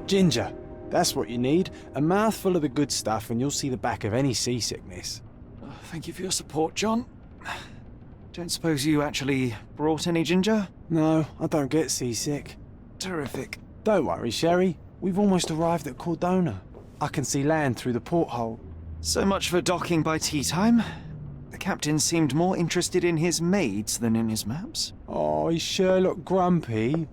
Ginger. That's what you need. A mouthful of the good stuff and you'll see the back of any seasickness. Oh, thank you for your support, John. Don't suppose you actually brought any ginger? No, I don't get seasick. Terrific. Don't worry, Sherry. We've almost arrived at Cordona. I can see land through the porthole. So much for docking by tea time. The captain seemed more interested in his maids than in his maps. Oh, is Sherlock grumpy?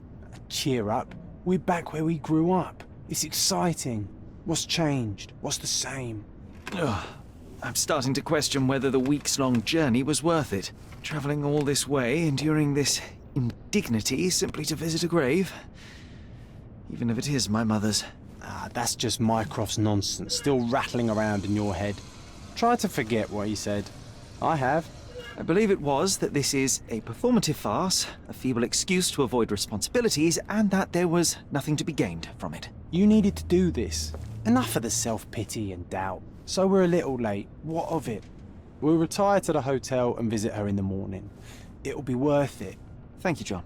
Cheer up. We're back where we grew up. It's exciting. What's changed? What's the same? Ugh. I'm starting to question whether the weeks-long journey was worth it. Travelling all this way, enduring this indignity simply to visit a grave. Even if it is my mother's. Ah, that's just Mycroft's nonsense, still rattling around in your head. Try to forget what he said. I have. I believe it was that this is a performative farce, a feeble excuse to avoid responsibilities, and that there was nothing to be gained from it. You needed to do this. Enough of the self-pity and doubt. So we're a little late. What of it? We'll retire to the hotel and visit her in the morning. It'll be worth it. Thank you, John.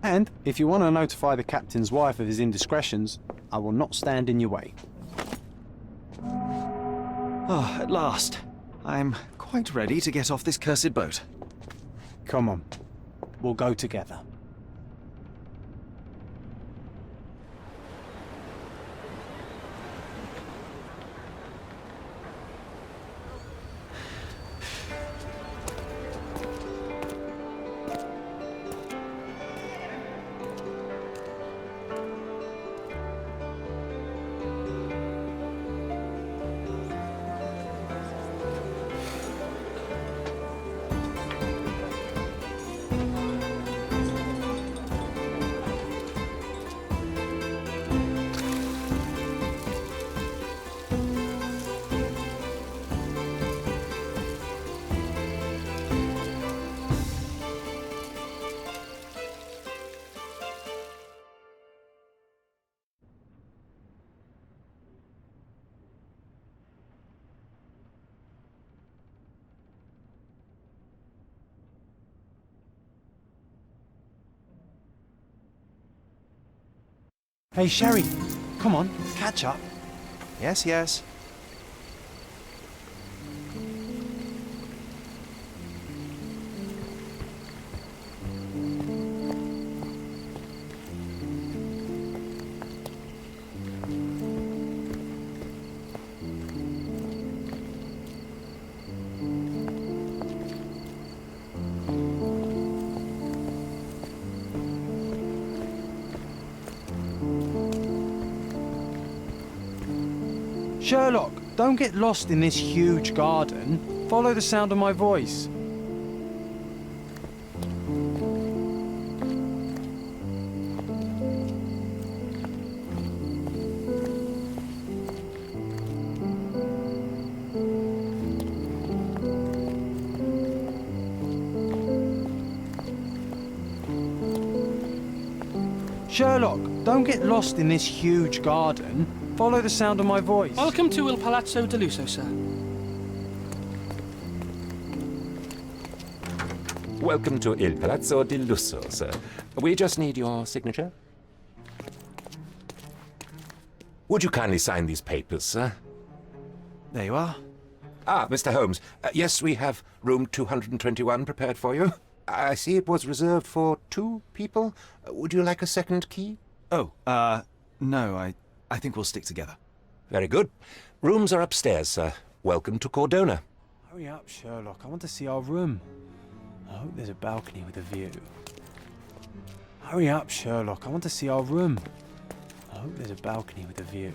And if you want to notify the captain's wife of his indiscretions, I will not stand in your way. Oh, at last. I'm quite ready to get off this cursed boat. Come on. We'll go together. Hey, Sherry. Come on, catch up. Yes, yes. Sherlock, don't get lost in this huge garden. Follow the sound of my voice. Sherlock, don't get lost in this huge garden. Follow the sound of my voice. Welcome to Il Palazzo de Lusso, sir. Welcome to Il Palazzo di Lusso, sir. We just need your signature. Would you kindly sign these papers, sir? There you are. Ah, Mr. Holmes. Yes, we have room 221 prepared for you. I see it was reserved for 2 people. Would you like a second key? Oh, no, I think we'll stick together. Very good. Rooms are upstairs, sir. Welcome to Cordona. Hurry up, Sherlock. I want to see our room. I hope there's a balcony with a view. Hurry up, Sherlock. I want to see our room. I hope there's a balcony with a view.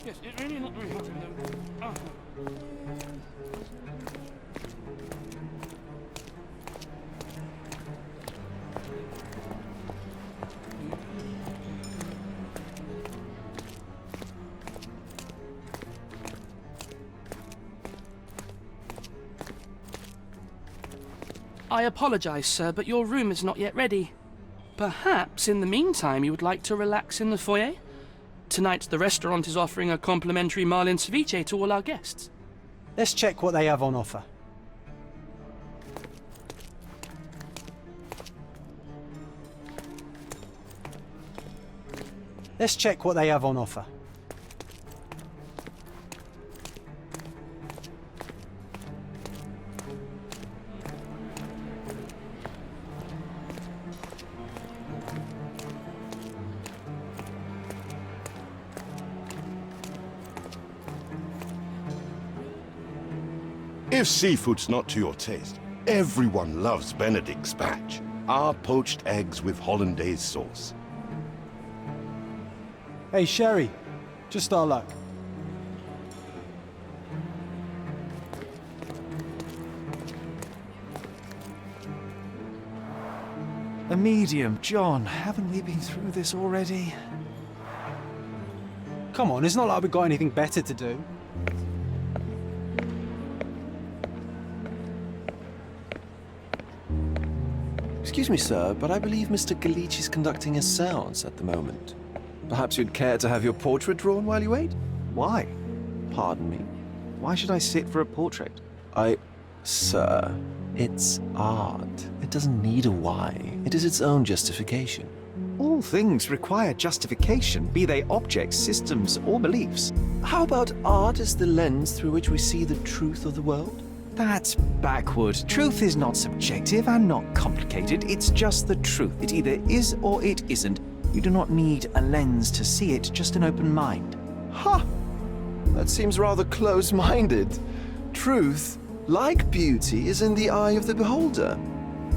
Yes, it's really not very hot in them. Oh. I apologize, sir, but your room is not yet ready. Perhaps, in the meantime, you would like to relax in the foyer? Tonight, the restaurant is offering a complimentary marlin ceviche to all our guests. Let's check what they have on offer. Let's check what they have on offer. If seafood's not to your taste, everyone loves Benedict's batch. Our poached eggs with hollandaise sauce. Hey, Sherry. Just our luck. A medium, John. Haven't we been through this already? Come on, it's not like we've got anything better to do. Excuse me, sir, but I believe Mr. Galich is conducting a séance at the moment. Perhaps you'd care to have your portrait drawn while you wait? Why? Pardon me? Why should I sit for a portrait? Sir, it's art. It doesn't need a why. It is its own justification. All things require justification, be they objects, systems, or beliefs. How about art as the lens through which we see the truth of the world? That's backward. Truth is not subjective and not complicated. It's just the truth. It either is or it isn't. You do not need a lens to see it, just an open mind. Ha! That seems rather close-minded. Truth, like beauty, is in the eye of the beholder.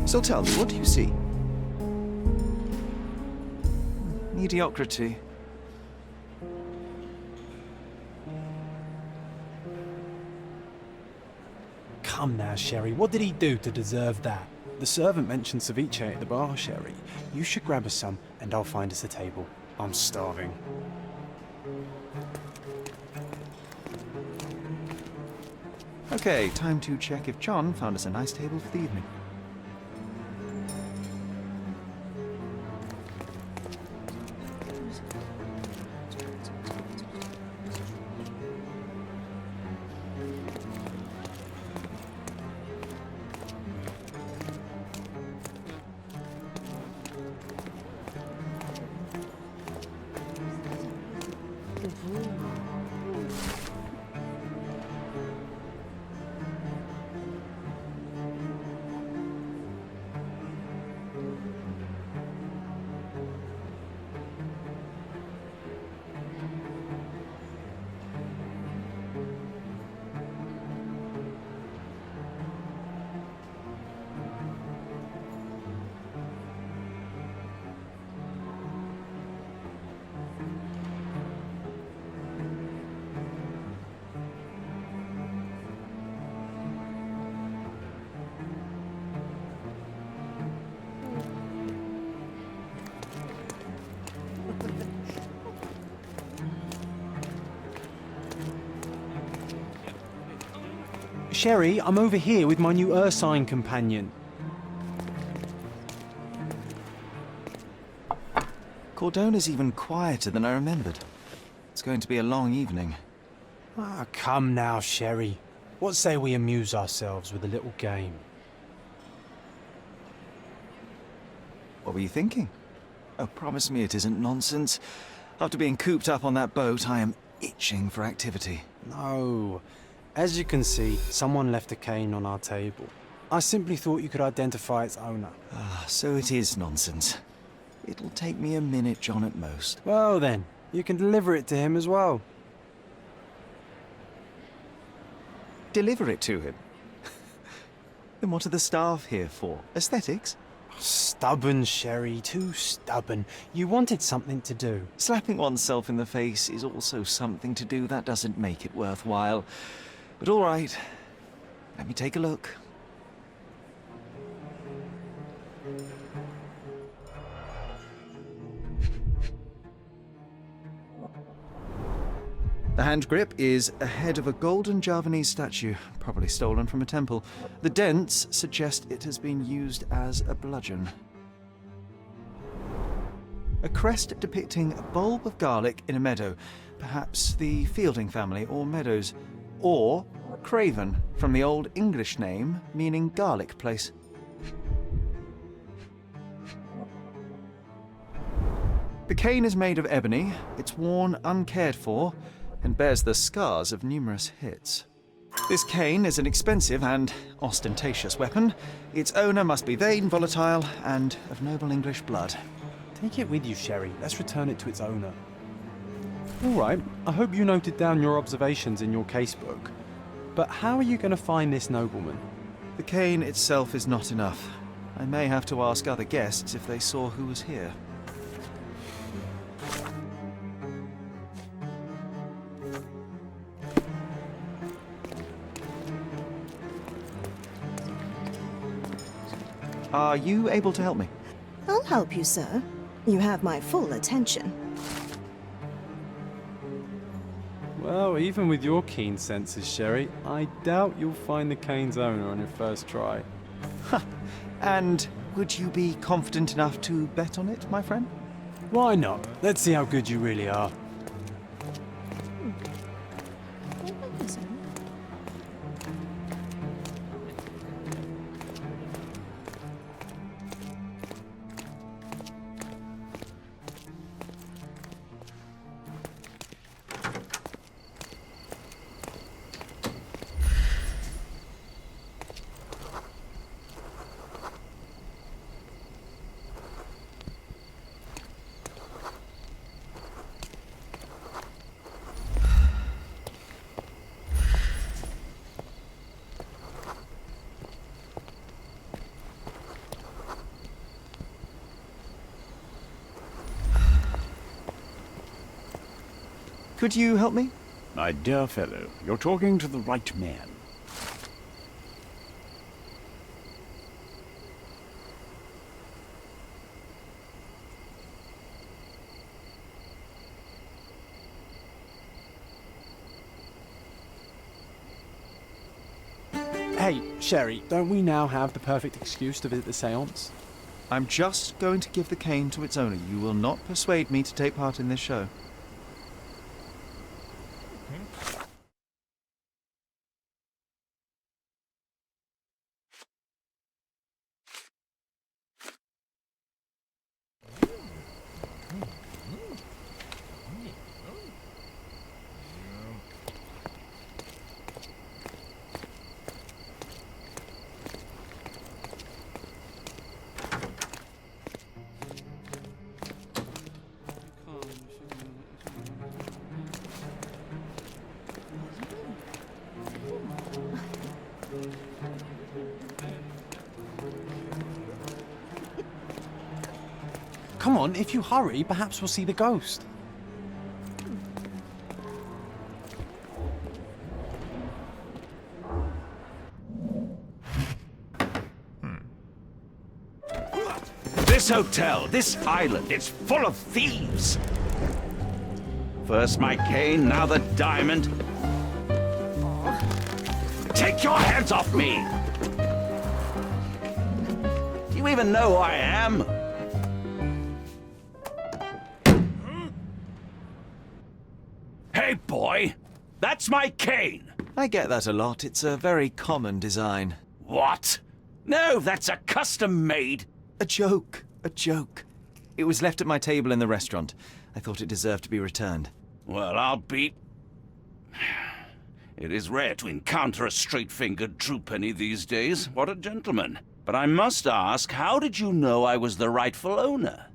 So tell me, what do you see? Mediocrity. Come now, Sherry. What did he do to deserve that? The servant mentioned ceviche at the bar, Sherry. You should grab us some, and I'll find us a table. I'm starving. Okay, time to check if John found us a nice table for the evening. Sherry, I'm over here with my new Ursine companion. Cordona's even quieter than I remembered. It's going to be a long evening. Ah, come now, Sherry. What say we amuse ourselves with a little game? What were you thinking? Oh, promise me it isn't nonsense. After being cooped up on that boat, I am itching for activity. No. As you can see, someone left a cane on our table. I simply thought you could identify its owner. So it is nonsense. It'll take me a minute, John, at most. Well then, you can deliver it to him as well. Deliver it to him? Then what are the staff here for? Aesthetics? Stubborn, Sherry, too stubborn. You wanted something to do. Slapping oneself in the face is also something to do. That doesn't make it worthwhile. But all right, let me take a look. The hand grip is a head of a golden Javanese statue, probably stolen from a temple. The dents suggest it has been used as a bludgeon. A crest depicting a bulb of garlic in a meadow, perhaps the Fielding family or Meadows, or Craven, from the Old English name meaning garlic place. The cane is made of ebony, it's worn uncared for, and bears the scars of numerous hits. This cane is an expensive and ostentatious weapon. Its owner must be vain, volatile, and of noble English blood. Take it with you, Sherry. Let's return it to its owner. All right, I hope you noted down your observations in your casebook. But how are you going to find this nobleman? The cane itself is not enough. I may have to ask other guests if they saw who was here. Are you able to help me? I'll help you, sir. You have my full attention. Well, even with your keen senses, Sherry, I doubt you'll find the cane's owner on your first try. And would you be confident enough to bet on it, my friend? Why not? Let's see how good you really are. Could you help me? My dear fellow, you're talking to the right man. Hey, Sherry, don't we now have the perfect excuse to visit the séance? I'm just going to give the cane to its owner. You will not persuade me to take part in this show. Come on, if you hurry, perhaps we'll see the ghost. This hotel, this island, it's full of thieves. First my cane, now the diamond. Take your hands off me! Do you even know who I am? Hey, boy! That's my cane! I get that a lot. It's a very common design. What? No, that's a custom-made... A joke. A joke. It was left at my table in the restaurant. I thought it deserved to be returned. Well, I'll be... It is rare to encounter a straight-fingered true penny these days. What a gentleman. But I must ask, how did you know I was the rightful owner?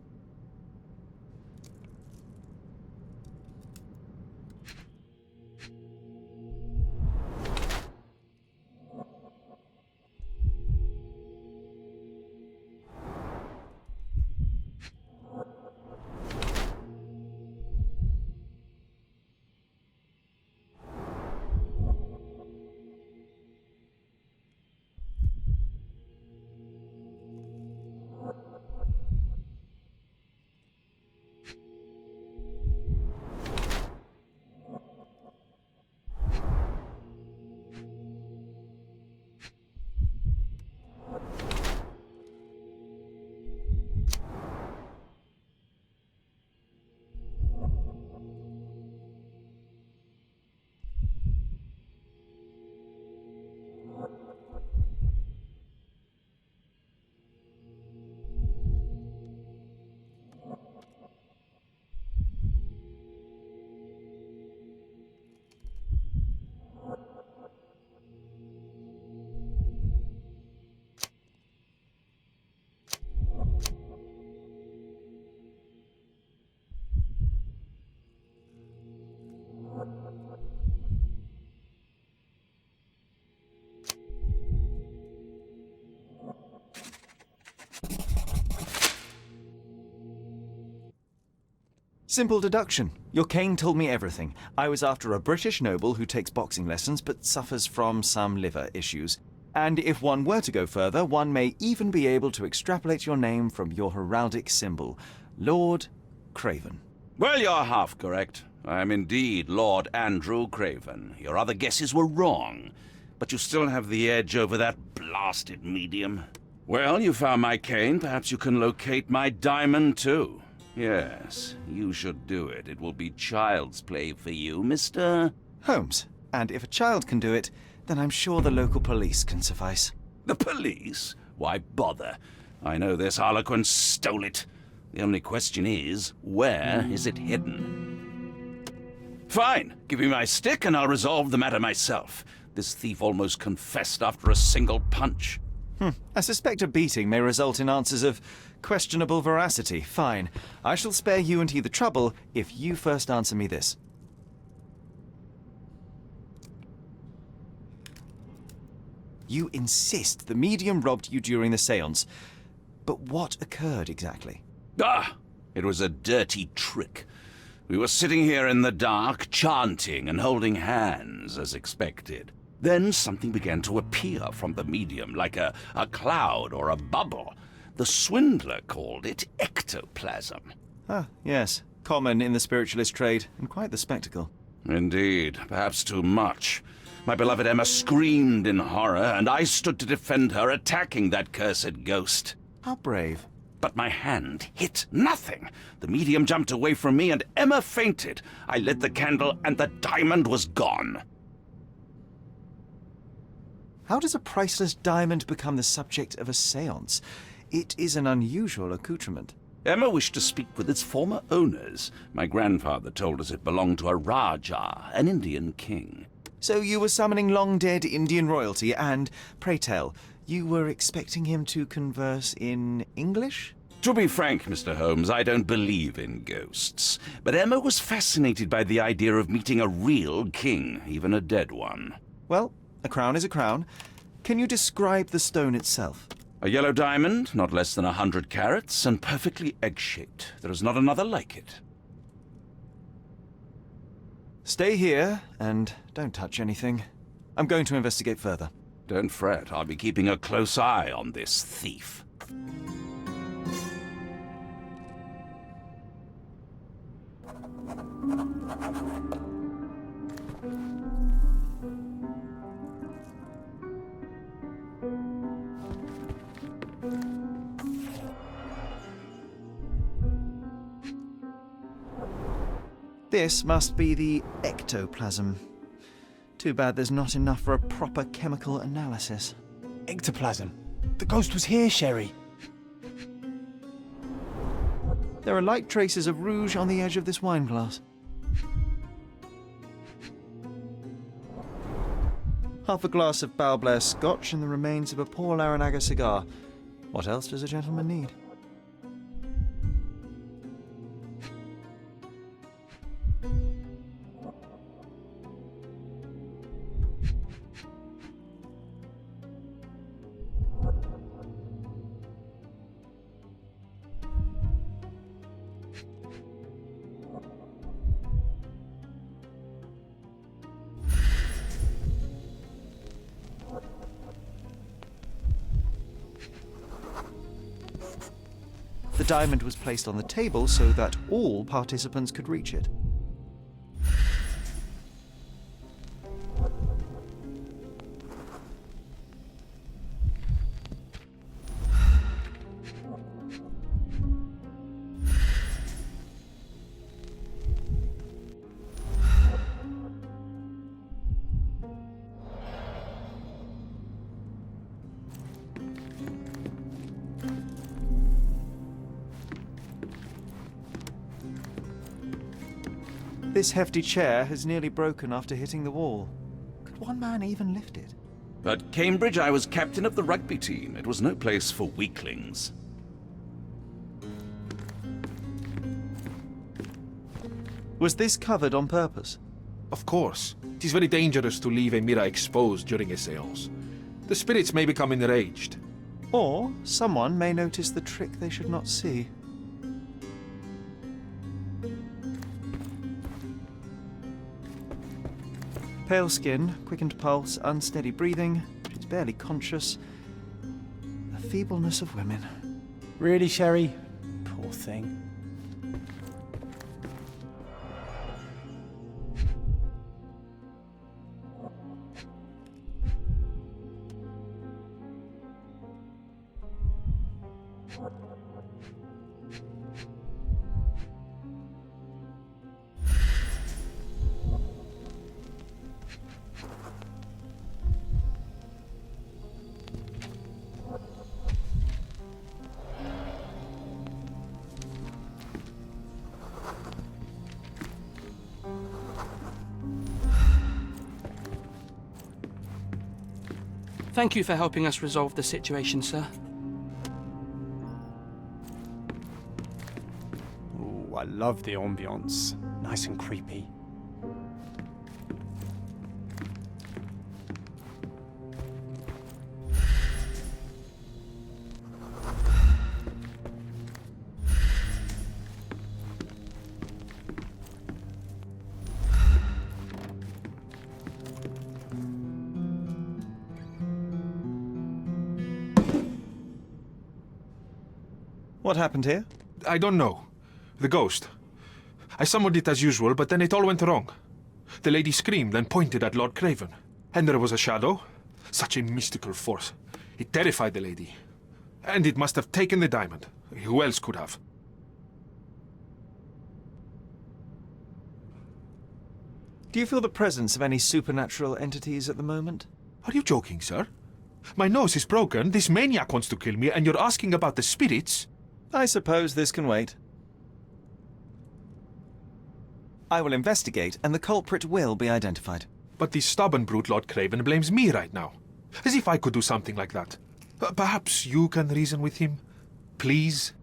Simple deduction. Your cane told me everything. I was after a British noble who takes boxing lessons but suffers from some liver issues. And if one were to go further, one may even be able to extrapolate your name from your heraldic symbol, Lord Craven. Well, you're half correct. I am indeed Lord Andrew Craven. Your other guesses were wrong. But you still have the edge over that blasted medium. Well, you found my cane. Perhaps you can locate my diamond, too. Yes, you should do it. It will be child's play for you, Mr. Holmes. And if a child can do it, then I'm sure the local police can suffice. The police? Why bother? I know this harlequin stole it. The only question is, where is it hidden? Fine. Give me my stick and I'll resolve the matter myself. This thief almost confessed after a single punch. I suspect a beating may result in answers of questionable veracity. Fine. I shall spare you and he the trouble if you first answer me this. You insist the medium robbed you during the séance. But what occurred exactly? Ah! It was a dirty trick. We were sitting here in the dark, chanting and holding hands, as expected. Then something began to appear from the medium, like a cloud or a bubble. The swindler called it ectoplasm. Ah, yes. Common in the spiritualist trade, and quite the spectacle. Indeed, perhaps too much. My beloved Emma screamed in horror, and I stood to defend her, attacking that cursed ghost. How brave. But my hand hit nothing. The medium jumped away from me, and Emma fainted. I lit the candle, and the diamond was gone. How does a priceless diamond become the subject of a séance? It is an unusual accoutrement. Emma wished to speak with its former owners. My grandfather told us it belonged to a Rajah, an Indian king. So you were summoning long-dead Indian royalty, and, pray tell, you were expecting him to converse in English? To be frank, Mr. Holmes, I don't believe in ghosts. But Emma was fascinated by the idea of meeting a real king, even a dead one. Well, a crown is a crown. Can you describe the stone itself? A yellow diamond, not less than 100 carats, and perfectly egg-shaped. There is not another like it. Stay here, and don't touch anything. I'm going to investigate further. Don't fret, I'll be keeping a close eye on this thief. This must be the ectoplasm. Too bad there's not enough for a proper chemical analysis. Ectoplasm. The ghost was here, Sherry. There are light traces of rouge on the edge of this wine glass. Half a glass of Balblair scotch and the remains of a Paul Aranaga cigar. What else does a gentleman need? The diamond was placed on the table so that all participants could reach it. This hefty chair has nearly broken after hitting the wall. Could one man even lift it? At Cambridge, I was captain of the rugby team. It was no place for weaklings. Was this covered on purpose? Of course. It is very dangerous to leave a mirror exposed during a seance. The spirits may become enraged. Or someone may notice the trick they should not see. Pale skin, quickened pulse, unsteady breathing. She's barely conscious. The feebleness of women. Really, Sherry? Poor thing. Thank you for helping us resolve the situation, sir. Ooh, I love the ambience. Nice and creepy. What happened here? I don't know. The ghost. I summoned it as usual, but then it all went wrong. The lady screamed and pointed at Lord Craven. And there was a shadow. Such a mystical force. It terrified the lady. And it must have taken the diamond. Who else could have? Do you feel the presence of any supernatural entities at the moment? Are you joking, sir? My nose is broken, this maniac wants to kill me, and you're asking about the spirits? I suppose this can wait. I will investigate, and the culprit will be identified. But the stubborn brute Lord Craven blames me right now. As if I could do something like that. Perhaps you can reason with him? Please?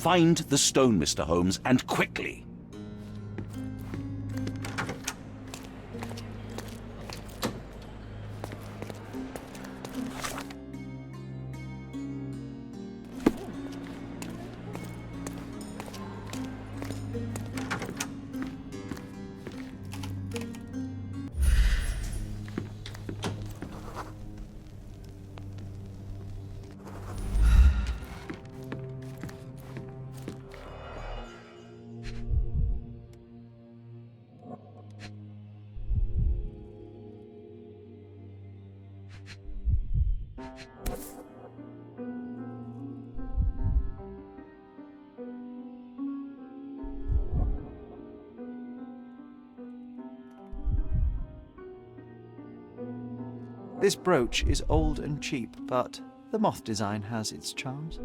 Find the stone, Mr. Holmes, and quickly. This brooch is old and cheap, but the moth design has its charms.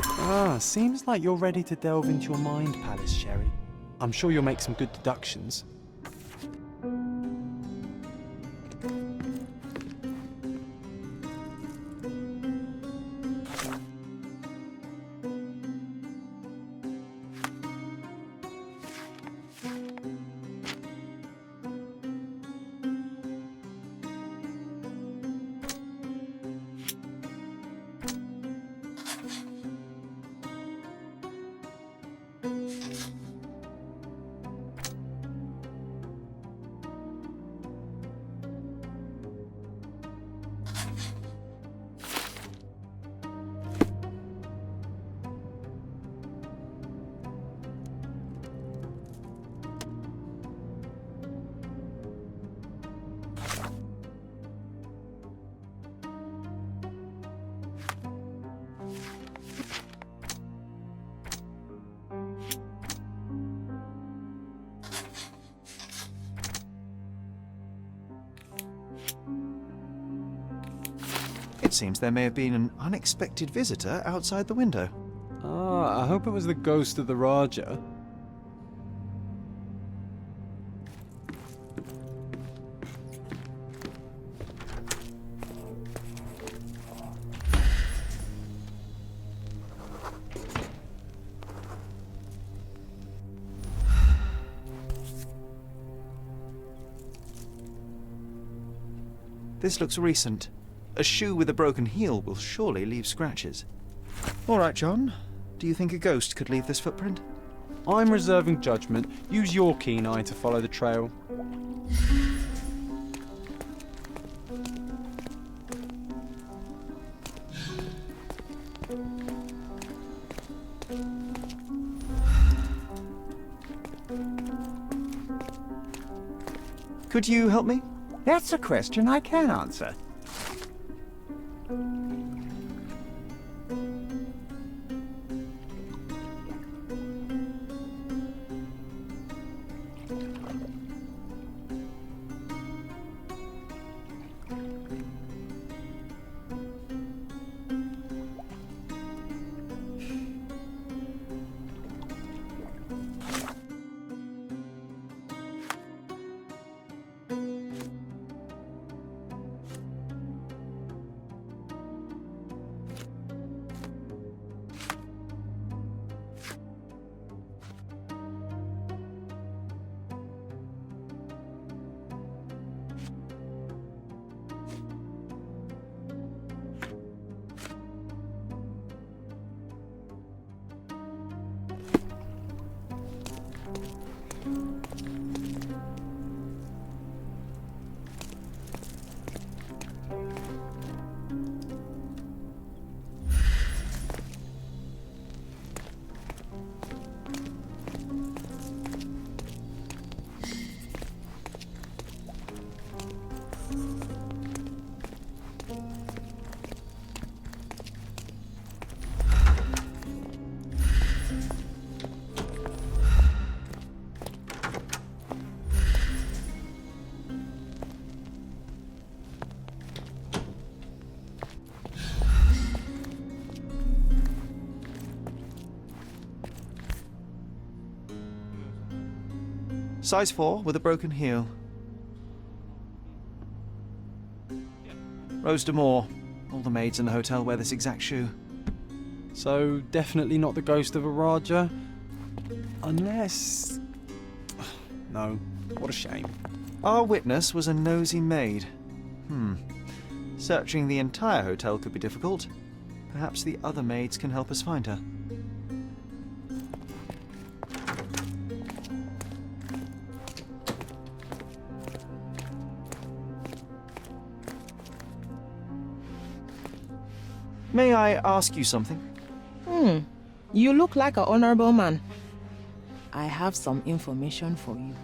Ah, seems like you're ready to delve into your mind palace, Sherry. I'm sure you'll make some good deductions. It seems there may have been an unexpected visitor outside the window. Ah, I hope it was the ghost of the Raja. This looks recent. A shoe with a broken heel will surely leave scratches. All right, John. Do you think a ghost could leave this footprint? I'm reserving judgment. Use your keen eye to follow the trail. Could you help me? That's a question I can answer. Size 4 with a broken heel. Rose de Moore. All the maids in the hotel wear this exact shoe. So, definitely not the ghost of a Raja. Unless... No, what a shame. Our witness was a nosy maid. Searching the entire hotel could be difficult. Perhaps the other maids can help us find her. May I ask you something? You look like an honorable man. I have some information for you.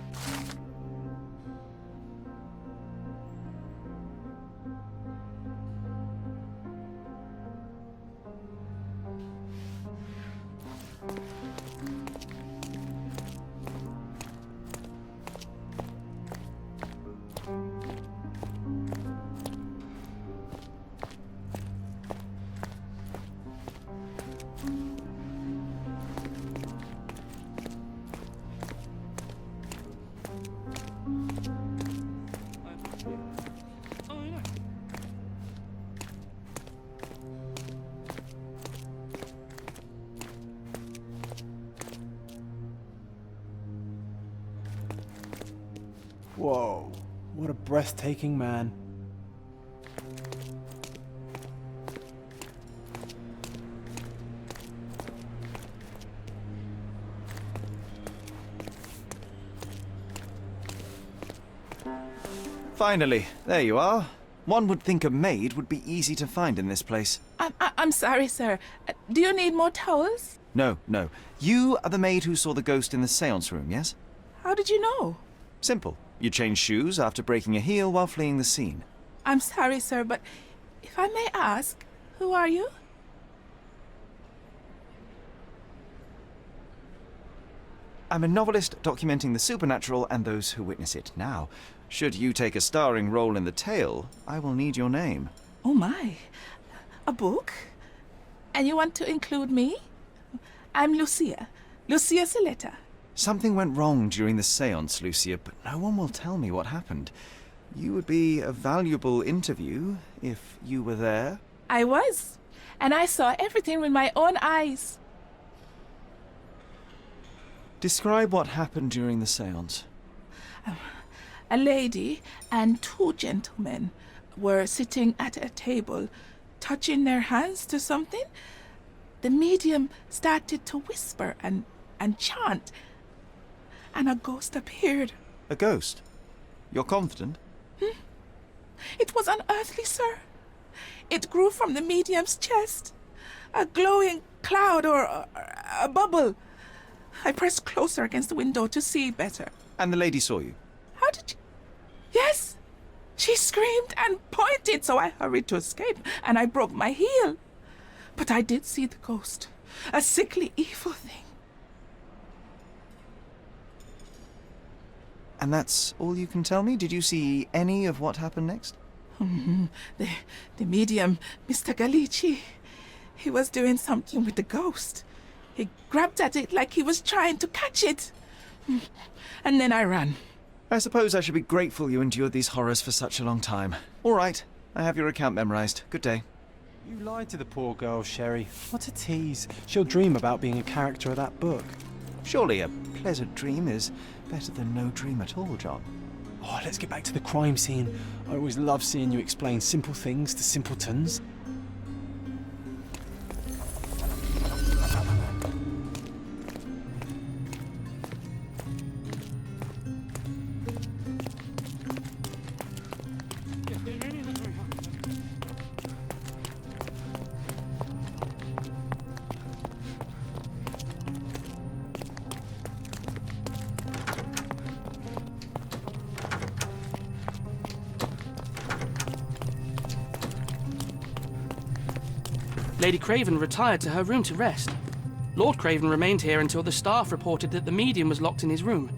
Whoa, what a breathtaking man. Finally, there you are. One would think a maid would be easy to find in this place. I'm sorry, sir. Do you need more towels? No. You are the maid who saw the ghost in the seance room, yes? How did you know? Simple. You changed shoes after breaking a heel while fleeing the scene. I'm sorry, sir, but if I may ask, who are you? I'm a novelist documenting the supernatural and those who witness it. Now, should you take a starring role in the tale, I will need your name. Oh my. A book? And you want to include me? I'm Lucia. Lucia Saletta. Something went wrong during the seance, Lucia, but no one will tell me what happened. You would be a valuable interview if you were there. I was. And I saw everything with my own eyes. Describe what happened during the seance. A lady and two gentlemen were sitting at a table, touching their hands to something. The medium started to whisper and chant, and a ghost appeared. A ghost? You're confident? It was unearthly, sir. It grew from the medium's chest. A glowing cloud or a bubble. I pressed closer against the window to see better. And the lady saw you? How did you... Yes! She screamed and pointed, so I hurried to escape, and I broke my heel. But I did see the ghost. A sickly, evil thing. And that's all you can tell me? Did you see any of what happened next? The medium, Mr. Galici, he was doing something with the ghost. He grabbed at it like he was trying to catch it. And then I ran. I suppose I should be grateful you endured these horrors for such a long time. All right, I have your account memorized. Good day. You lied to the poor girl, Sherry. What a tease. She'll dream about being a character of that book. Surely a pleasant dream is better than no dream at all, John. Oh, let's get back to the crime scene. I always love seeing you explain simple things to simpletons. Lady Craven retired to her room to rest. Lord Craven remained here until the staff reported that the medium was locked in his room.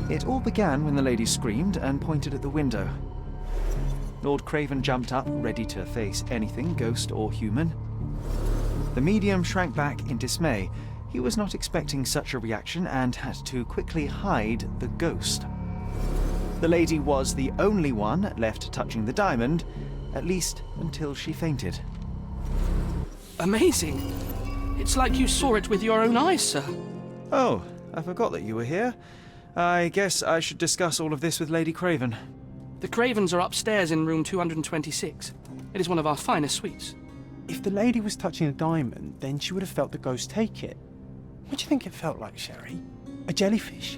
It all began when the lady screamed and pointed at the window. Lord Craven jumped up, ready to face anything, ghost or human. The medium shrank back in dismay. He was not expecting such a reaction and had to quickly hide the ghost. The lady was the only one left touching the diamond, at least until she fainted. Amazing. It's like you saw it with your own eyes, sir. Oh, I forgot that you were here. I guess I should discuss all of this with Lady Craven. The Cravens are upstairs in room 226. It is one of our finest suites. If the lady was touching a diamond, then she would have felt the ghost take it. What do you think it felt like, Sherry? A jellyfish?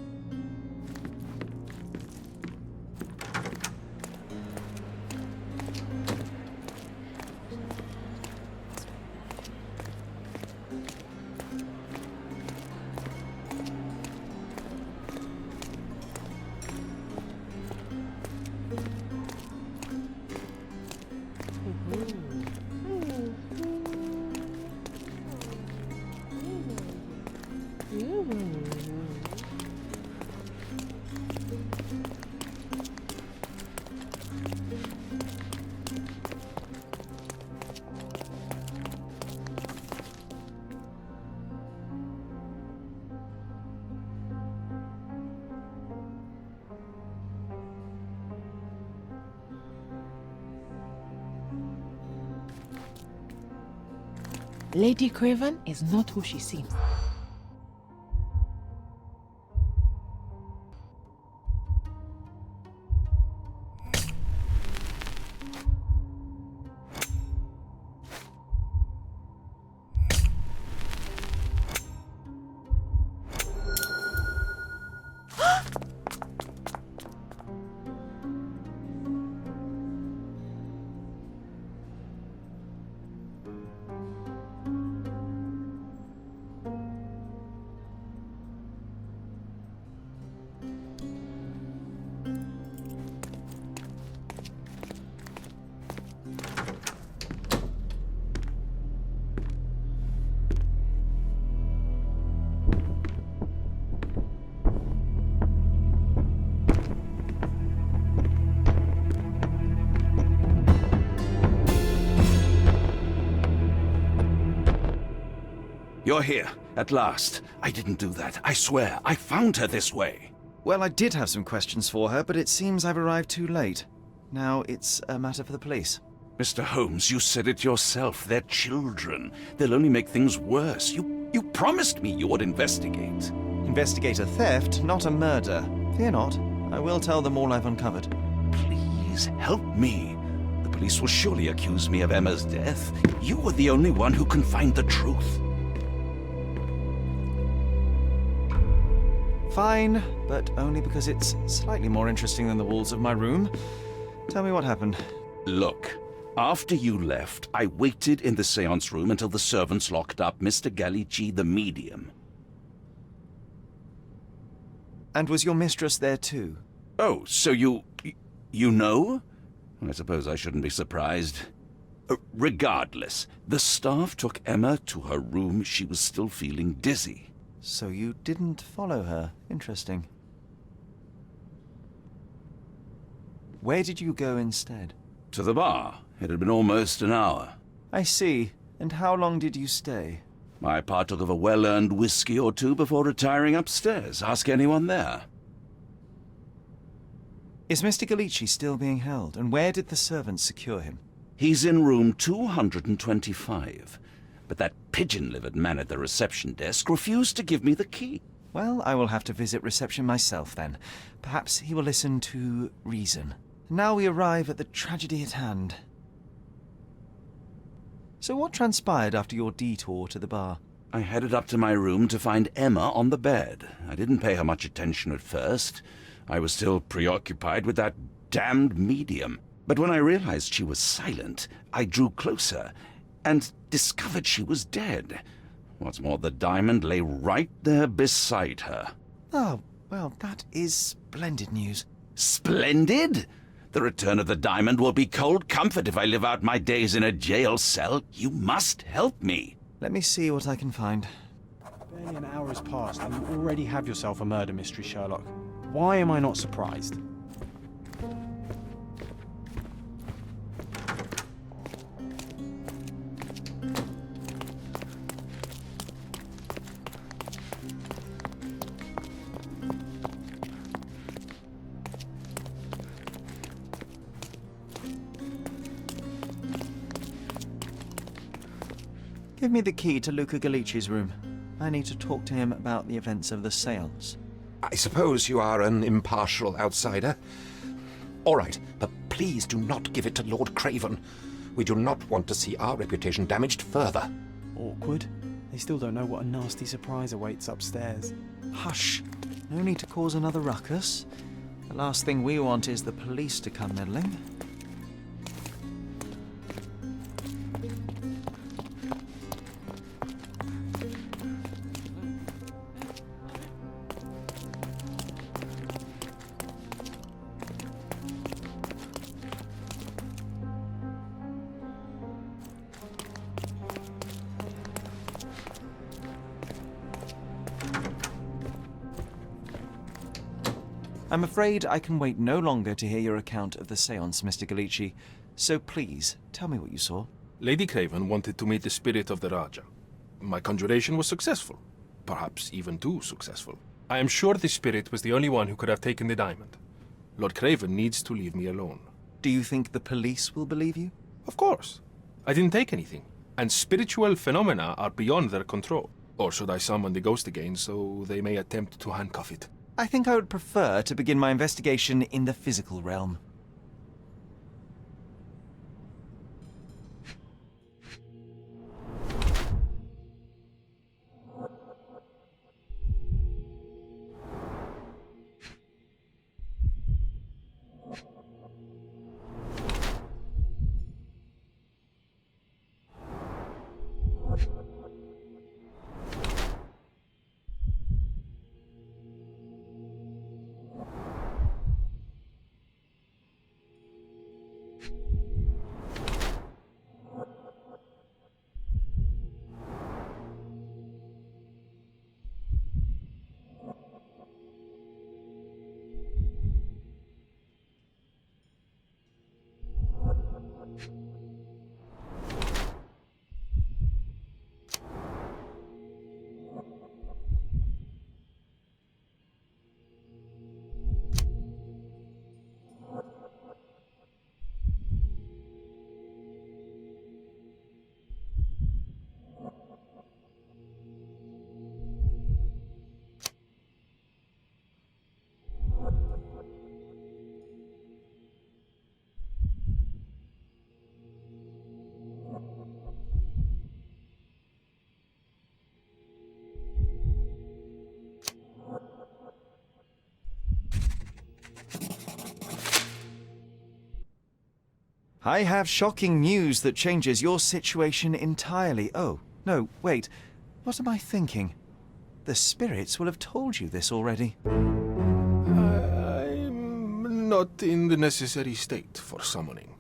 Lady Craven is not who she seems. You're here, at last. I didn't do that. I swear, I found her this way. Well, I did have some questions for her, but it seems I've arrived too late. Now it's a matter for the police. Mr. Holmes, you said it yourself. They're children. They'll only make things worse. You promised me you would investigate. Investigate a theft, not a murder. Fear not. I will tell them all I've uncovered. Please, help me. The police will surely accuse me of Emma's death. You are the only one who can find the truth. Fine, but only because it's slightly more interesting than the walls of my room. Tell me what happened. Look, after you left, I waited in the seance room until the servants locked up Mr. Gallici, the medium. And was your mistress there too? Oh, so you know? I suppose I shouldn't be surprised. Regardless, the staff took Emma to her room. She was still feeling dizzy. So you didn't follow her. Interesting. Where did you go instead? To the bar. It had been almost an hour. I see. And how long did you stay? I partook of a well-earned whiskey or two before retiring upstairs. Ask anyone there. Is Mr. Gallici still being held? And where did the servants secure him? He's in room 225. But that pigeon-livered man at the reception desk refused to give me the key. Well, I will have to visit reception myself then. Perhaps he will listen to reason. Now we arrive at the tragedy at hand. So what transpired after your detour to the bar? I headed up to my room to find Emma on the bed. I didn't pay her much attention at first. I was still preoccupied with that damned medium. But when I realized she was silent, I drew closer and discovered she was dead. What's more, the diamond lay right there beside her. Oh, well, that is splendid news. Splendid? The return of the diamond will be cold comfort if I live out my days in a jail cell. You must help me. Let me see what I can find. Barely an hour has passed and you already have yourself a murder mystery, Sherlock. Why am I not surprised? Give me the key to Luca Galici's room. I need to talk to him about the events of the seance. I suppose you are an impartial outsider. All right, but please do not give it to Lord Craven. We do not want to see our reputation damaged further. Awkward. They still don't know what a nasty surprise awaits upstairs. Hush. No need to cause another ruckus. The last thing we want is the police to come meddling. I'm afraid I can wait no longer to hear your account of the seance, Mr. Galici. So please, tell me what you saw. Lady Craven wanted to meet the spirit of the Raja. My conjuration was successful. Perhaps even too successful. I am sure the spirit was the only one who could have taken the diamond. Lord Craven needs to leave me alone. Do you think the police will believe you? Of course. I didn't take anything. And spiritual phenomena are beyond their control. Or should I summon the ghost again so they may attempt to handcuff it? I think I would prefer to begin my investigation in the physical realm. I have shocking news that changes your situation entirely. Oh, no, wait. What am I thinking? The spirits will have told you this already. I'm not in the necessary state for summoning.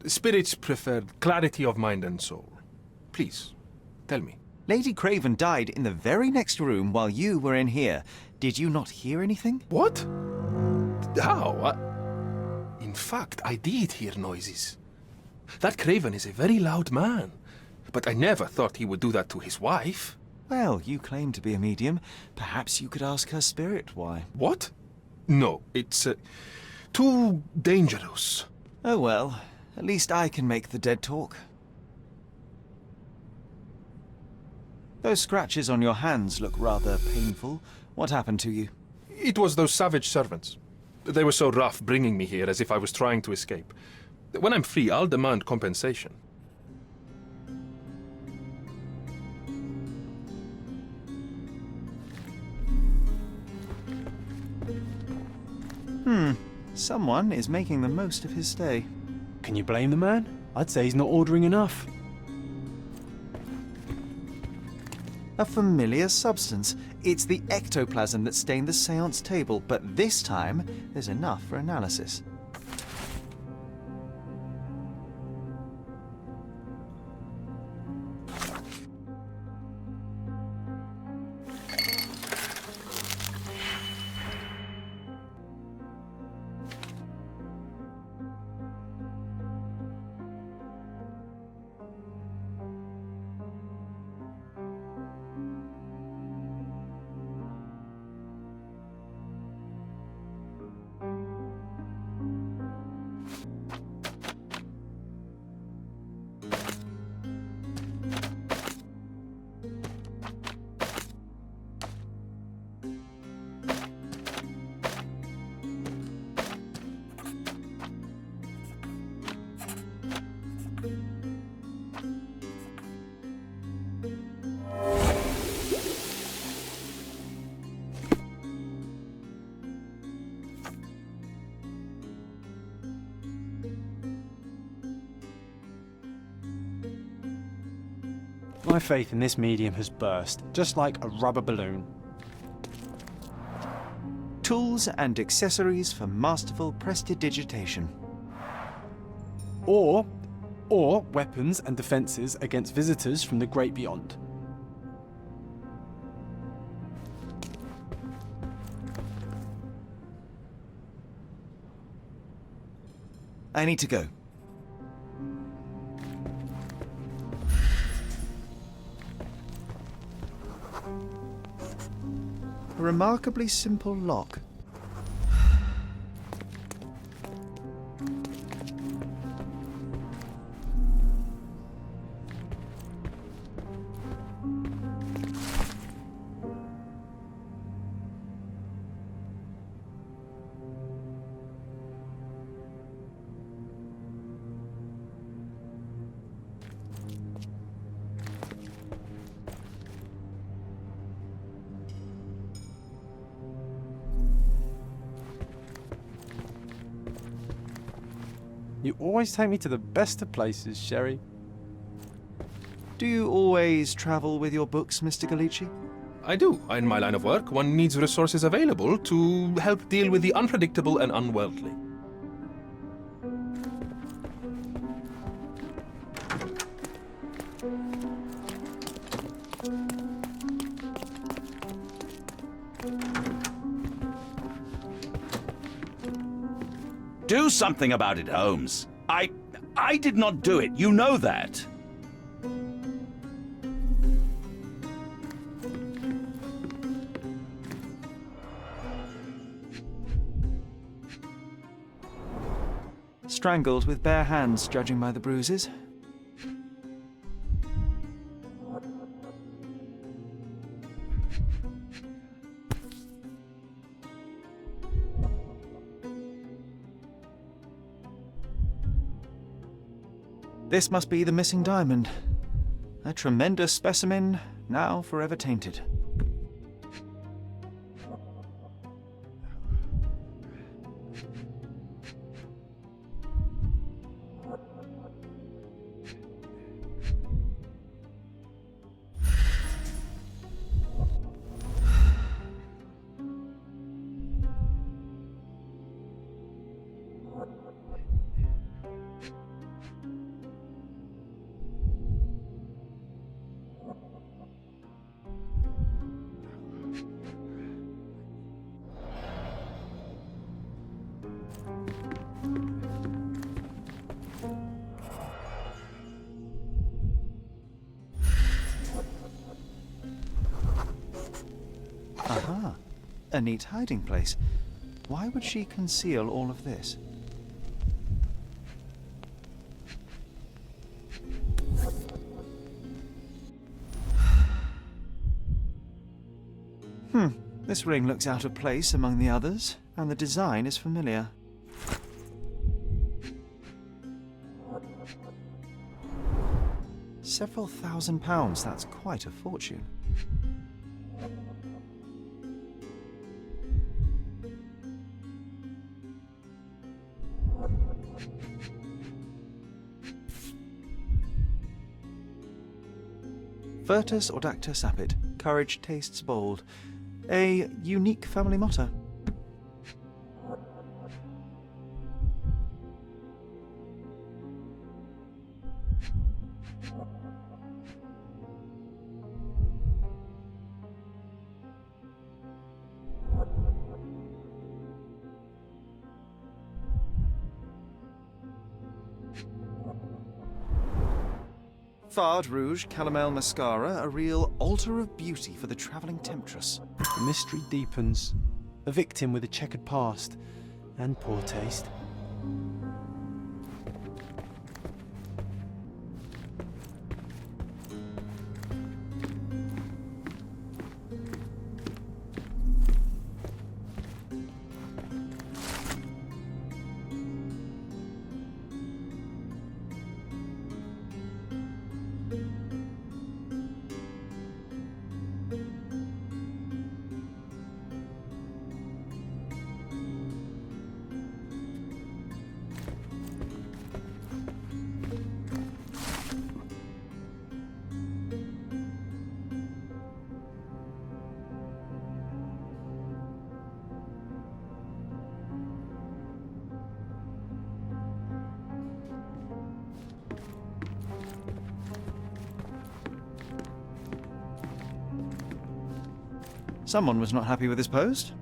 The spirits preferred clarity of mind and soul. Please, tell me. Lady Craven died in the very next room while you were in here. Did you not hear anything? What? How? In fact, I did hear noises. That Craven is a very loud man, but I never thought he would do that to his wife. Well, you claim to be a medium. Perhaps you could ask her spirit why. What? No, it's too dangerous. Oh well, at least I can make the dead talk. Those scratches on your hands look rather painful. What happened to you? It was those savage servants. They were so rough bringing me here as if I was trying to escape. When I'm free, I'll demand compensation. Someone is making the most of his stay. Can you blame the man? I'd say he's not ordering enough. A familiar substance. It's the ectoplasm that stained the seance table, but this time there's enough for analysis. My faith in this medium has burst, just like a rubber balloon. Tools and accessories for masterful prestidigitation. Or weapons and defences against visitors from the great beyond. I need to go. A remarkably simple lock. You always take me to the best of places, Sherry. Do you always travel with your books, Mr. Galici? I do. In my line of work, one needs resources available to help deal with the unpredictable and unworldly. Do something about it, Holmes. I did not do it. You know that. Strangled with bare hands, judging by the bruises. This must be the missing diamond. A tremendous specimen, now forever tainted. Aha, a neat hiding place. Why would she conceal all of this? This ring looks out of place among the others, and the design is familiar. Several £1,000s, that's quite a fortune. Virtus Audacta Sapit, courage tastes bold. A unique family motto. Fard Rouge Calomel Mascara, a real altar of beauty for the travelling temptress. The mystery deepens. A victim with a checkered past and poor taste. Someone was not happy with his post.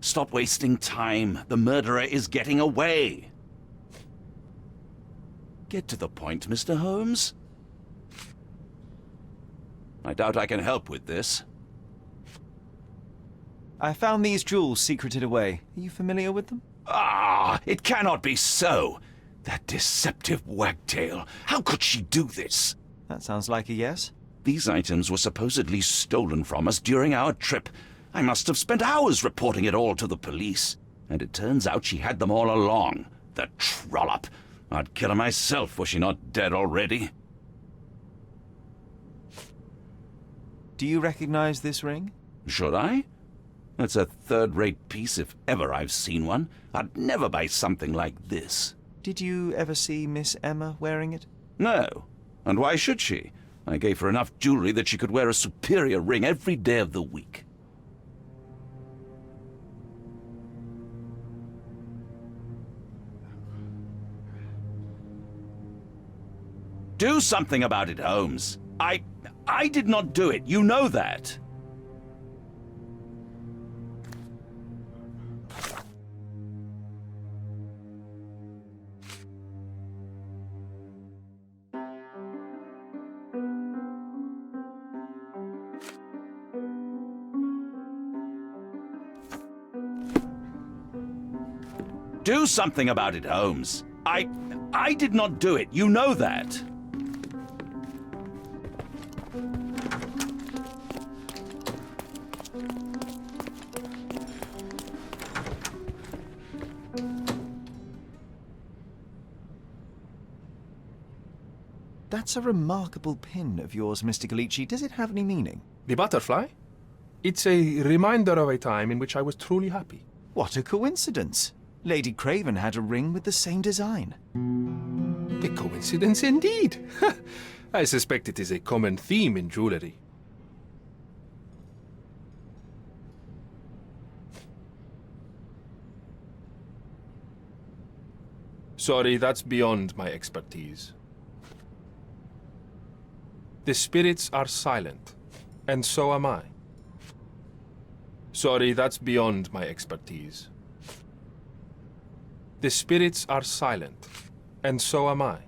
Stop wasting time. The murderer is getting away. Get to the point, Mr. Holmes. I doubt I can help with this. I found these jewels secreted away. Are you familiar with them? Ah, it cannot be so. That deceptive wagtail. How could she do this? That sounds like a yes. These items were supposedly stolen from us during our trip. I must have spent hours reporting it all to the police. And it turns out she had them all along. The trollop. I'd kill her myself were she not dead already. Do you recognize this ring? Should I? It's a third-rate piece if ever I've seen one. I'd never buy something like this. Did you ever see Miss Emma wearing it? No. And why should she? I gave her enough jewelry that she could wear a superior ring every day of the week. Do something about it, Holmes. I did not do it. You know that. Do something about it, Holmes. I did not do it. You know that. That's a remarkable pin of yours, Mr. Galici. Does it have any meaning? The butterfly? It's a reminder of a time in which I was truly happy. What a coincidence. Lady Craven had a ring with the same design. A coincidence indeed. I suspect it is a common theme in jewelry. Sorry, that's beyond my expertise. The spirits are silent, and so am I. Sorry, that's beyond my expertise. The spirits are silent, and so am I.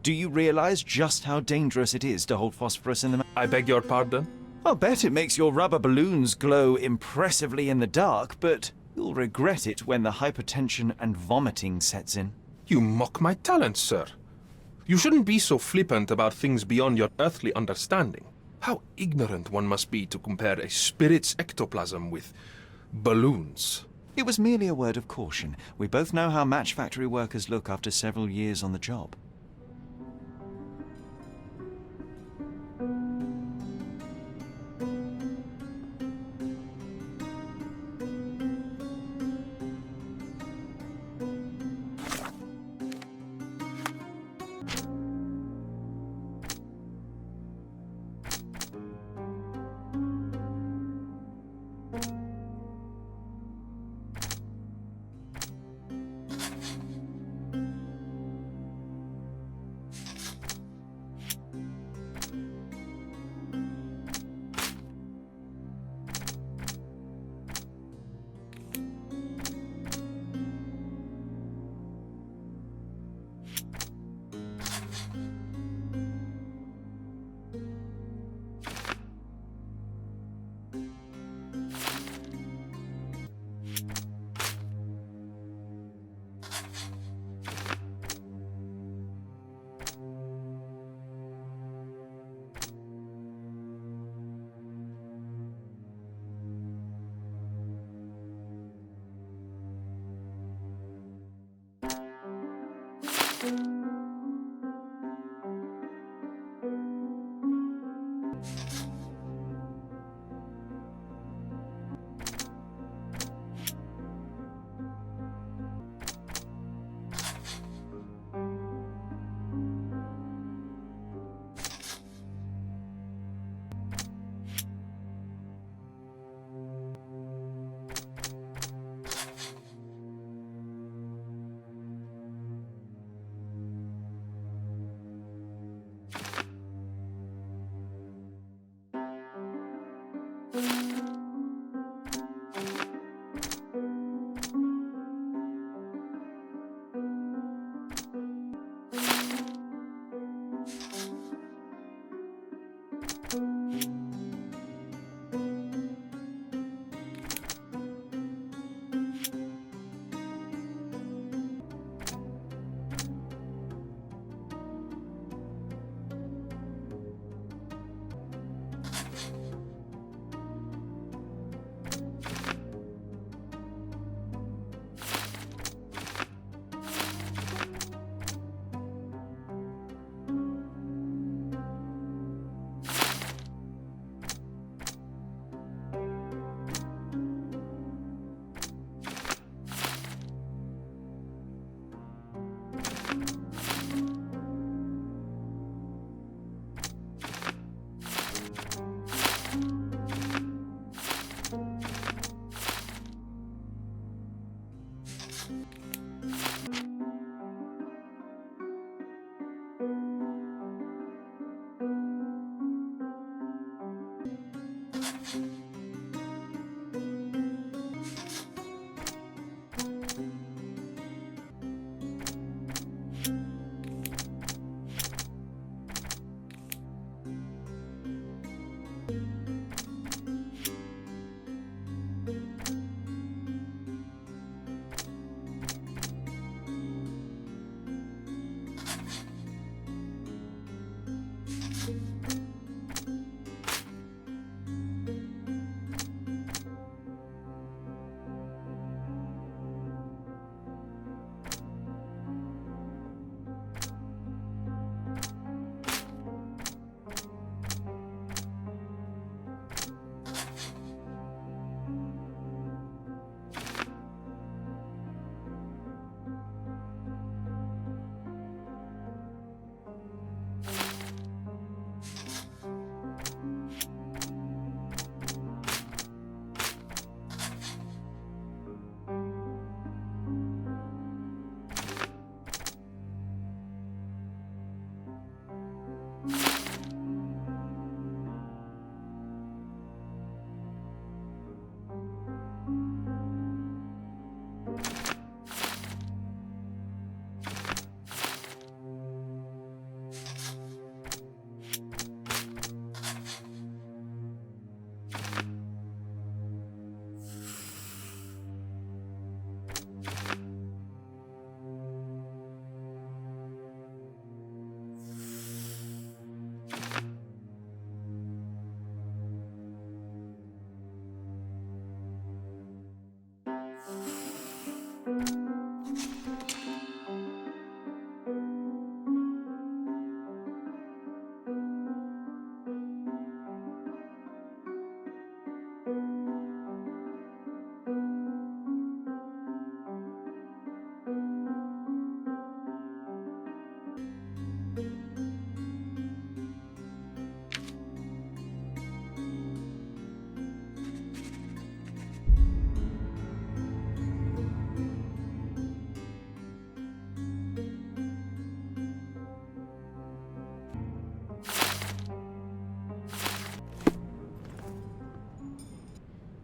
Do you realize just how dangerous it is to hold phosphorus in the... I beg your pardon? I'll bet it makes your rubber balloons glow impressively in the dark, but you'll regret it when the hypertension and vomiting sets in. You mock my talents, sir. You shouldn't be so flippant about things beyond your earthly understanding. How ignorant one must be to compare a spirit's ectoplasm with balloons. It was merely a word of caution. We both know how match factory workers look after several years on the job.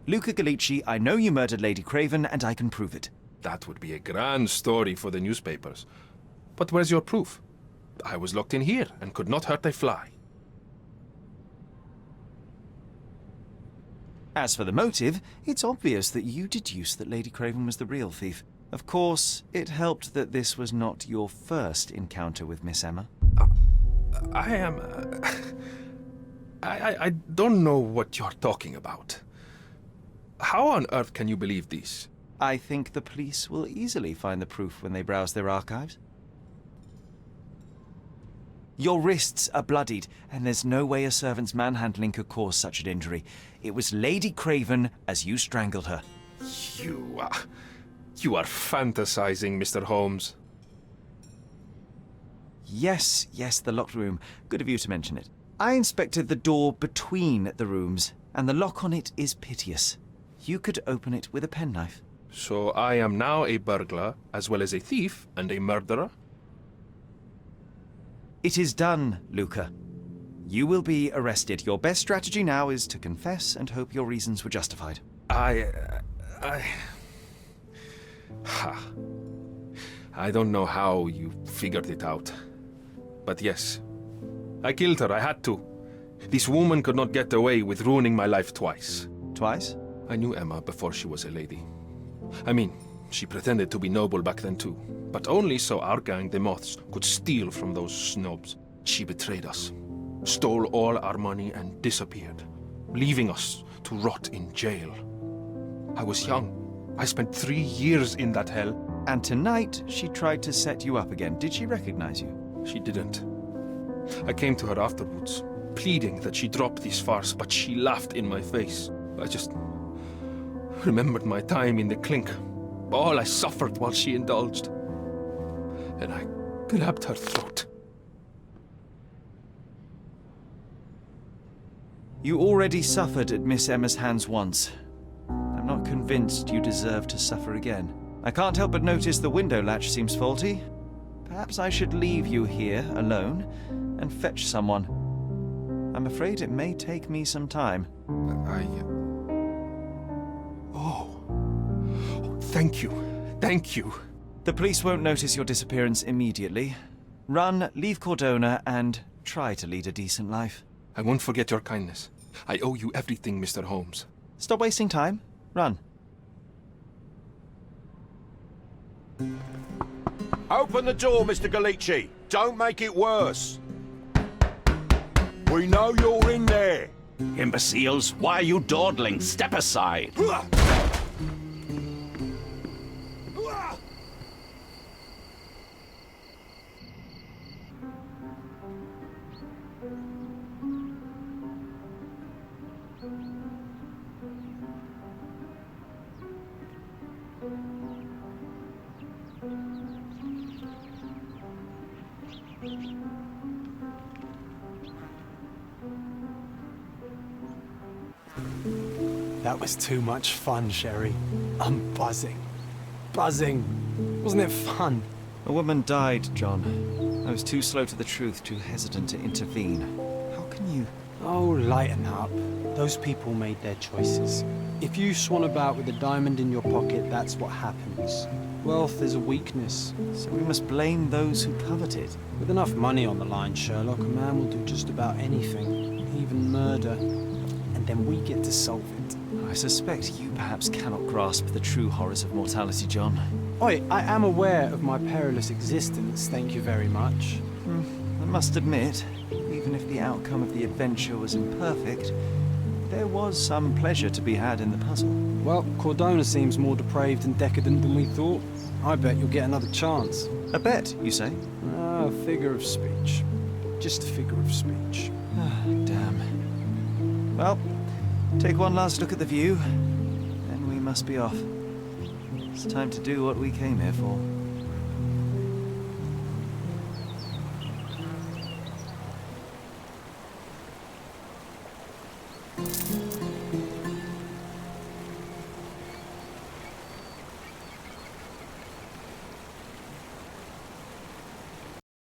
Luca Gallici, I know you murdered Lady Craven, and I can prove it. That would be a grand story for the newspapers. But where's your proof? I was locked in here and could not hurt a fly. As for the motive, it's obvious that you deduced that Lady Craven was the real thief. Of course, it helped that this was not your first encounter with Miss Emma. I am... I don't know what you're talking about. How on earth can you believe this? I think the police will easily find the proof when they browse their archives. Your wrists are bloodied, and there's no way a servant's manhandling could cause such an injury. It was Lady Craven as you strangled her. You are fantasizing, Mr. Holmes. Yes, the locked room. Good of you to mention it. I inspected the door between the rooms, and the lock on it is piteous. You could open it with a penknife. So I am now a burglar, as well as a thief and a murderer? It is done, Luca. You will be arrested. Your best strategy now is to confess and hope your reasons were justified. I don't know how you figured it out. But yes, I killed her. I had to. This woman could not get away with ruining my life twice. Twice? I knew Emma before she was a lady. I mean, she pretended to be noble back then too. But only so our gang, the Moths, could steal from those snobs. She betrayed us, stole all our money and disappeared, leaving us to rot in jail. I was young. I spent 3 years in that hell. And tonight, she tried to set you up again. Did she recognize you? She didn't. I came to her afterwards, pleading that she drop this farce, but she laughed in my face. I just remembered my time in the clink, all I suffered while she indulged. And I grabbed her throat. You already suffered at Miss Emma's hands once. I'm not convinced you deserve to suffer again. I can't help but notice the window latch seems faulty. Perhaps I should leave you here alone and fetch someone. I'm afraid it may take me some time. Thank you. Thank you. The police won't notice your disappearance immediately. Run, leave Cordona, and try to lead a decent life. I won't forget your kindness. I owe you everything, Mr. Holmes. Stop wasting time. Run. Open the door, Mr. Gallici. Don't make it worse. We know you're in there. Imbeciles, why are you dawdling? Step aside. That was too much fun, Sherry. I'm buzzing. Buzzing. Wasn't it fun? A woman died, John. I was too slow to the truth, too hesitant to intervene. How can you... Oh, lighten up. Those people made their choices. If you swan about with a diamond in your pocket, that's what happens. Wealth is a weakness. So we must blame those who covet it. With enough money on the line, Sherlock, a man will do just about anything, even murder. And then we get to solve it. I suspect you perhaps cannot grasp the true horrors of mortality, John. Oi, I am aware of my perilous existence, thank you very much. I must admit, even if the outcome of the adventure was imperfect, there was some pleasure to be had in the puzzle. Well, Cordona seems more depraved and decadent than we thought. I bet you'll get another chance. A bet, you say? A figure of speech. Just a figure of speech. Damn. Well, take one last look at the view, then we must be off. It's time to do what we came here for.